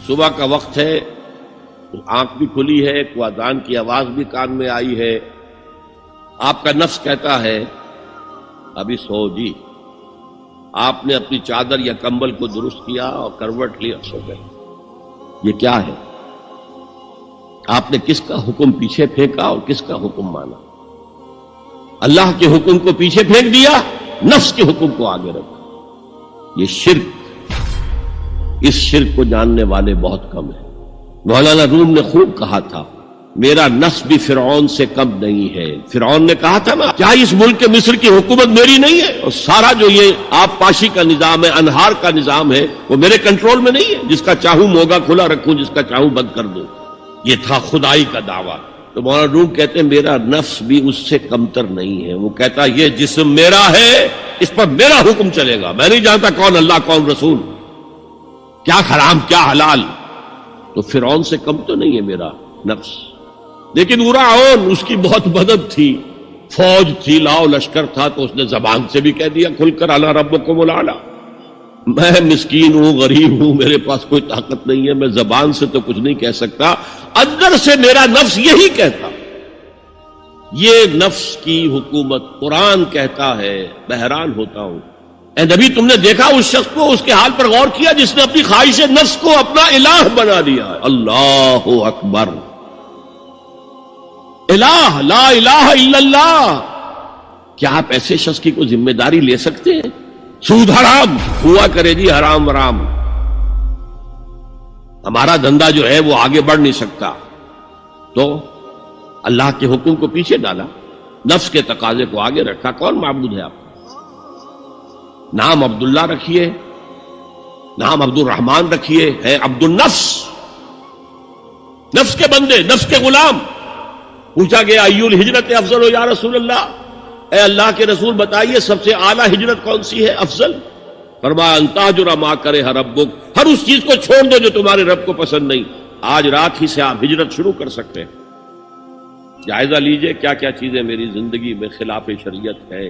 صبح کا وقت ہے، آنکھ بھی کھلی ہے، کوئی اذان کی آواز بھی کان میں آئی ہے، آپ کا نفس کہتا ہے ابھی سو جی. آپ نے اپنی چادر یا کمبل کو درست کیا اور کروٹ لیا، سو گئے. یہ کیا ہے؟ آپ نے کس کا حکم پیچھے پھینکا اور کس کا حکم مانا؟ اللہ کے حکم کو پیچھے پھینک دیا، نفس کے حکم کو آگے رکھا. یہ شرک، اس شرک کو جاننے والے بہت کم ہیں. مولانا روم نے خوب کہا تھا، میرا نفس بھی فرعون سے کم نہیں ہے. فرعون نے کہا تھا نا، کیا اس ملک مصر کی حکومت میری نہیں ہے؟ اور سارا جو یہ آب پاشی کا نظام ہے، انہار کا نظام ہے، وہ میرے کنٹرول میں نہیں ہے. جس کا چاہوں موگا کھلا رکھوں، جس کا چاہوں بند کر دوں. یہ تھا خدائی کا دعویٰ. تو مولانا روم کہتے ہیں میرا نفس بھی اس سے کمتر نہیں ہے. وہ کہتا یہ جسم میرا ہے، اس پر میرا حکم چلے گا. میں نہیں جانتا کون اللہ کون رسول، کیا حرام کیا حلال. تو فرعون سے کم تو نہیں ہے میرا نفس. لیکن فرعون، اس کی بہت مدد تھی، فوج تھی، لاؤ لشکر تھا، تو اس نے زبان سے بھی کہہ دیا کھل کر الا ربکم الاعلی. میں مسکین ہوں، غریب ہوں، میرے پاس کوئی طاقت نہیں ہے، میں زبان سے تو کچھ نہیں کہہ سکتا، اندر سے میرا نفس یہی کہتا. یہ نفس کی حکومت قرآن کہتا ہے. بحران ہوتا ہوں، اے نبی تم نے دیکھا اس شخص کو، اس کے حال پر غور کیا جس نے اپنی خواہش نفس کو اپنا الہ بنا دیا. اللہ اکبر. الہ، لا الہ الا اللہ. کیا آپ ایسے شخص کی کوئی ذمہ داری لے سکتے ہیں؟ سود حرام ہوا کرے جی، حرام حرام. ہمارا دھندا جو ہے وہ آگے بڑھ نہیں سکتا. تو اللہ کے حکم کو پیچھے ڈالا، نفس کے تقاضے کو آگے رکھا. کون معبود ہے آپ؟ نام عبداللہ رکھیے، نام عبد الرحمن رکھیے، ہے عبد النفس، نفس کے بندے، نفس کے غلام. پوچھا گیا ایو الہجرت افضل ہو یا رسول اللہ، اے اللہ کے رسول بتائیے سب سے اعلیٰ ہجرت کون سی ہے، افضل؟ فرمایا ان تہجر ما کرہ ربک، ہر اس چیز کو چھوڑ دو جو تمہارے رب کو پسند نہیں. آج رات ہی سے آپ ہجرت شروع کر سکتے ہیں. جائزہ لیجئے کیا کیا چیزیں میری زندگی میں خلاف شریعت ہے،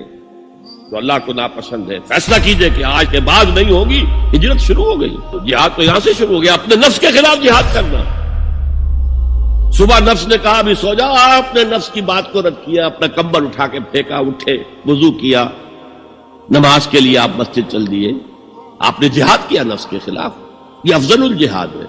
تو اللہ کو ناپسند ہے. فیصلہ کیجئے کہ آج کے بعد نہیں ہوگی. ہجرت شروع ہو گئی. تو جہاد تو یہاں سے شروع ہو گیا، اپنے نفس کے خلاف جہاد کرنا. صبح نفس نے کہا ابھی سو جاؤ، آپ نے نفس کی بات کو رد کیا، اپنا کمبل اٹھا کے پھینکا، اٹھے، وضو کیا، نماز کے لیے آپ مسجد چل دیے. آپ نے جہاد کیا نفس کے خلاف. یہ افضل الجہاد ہے.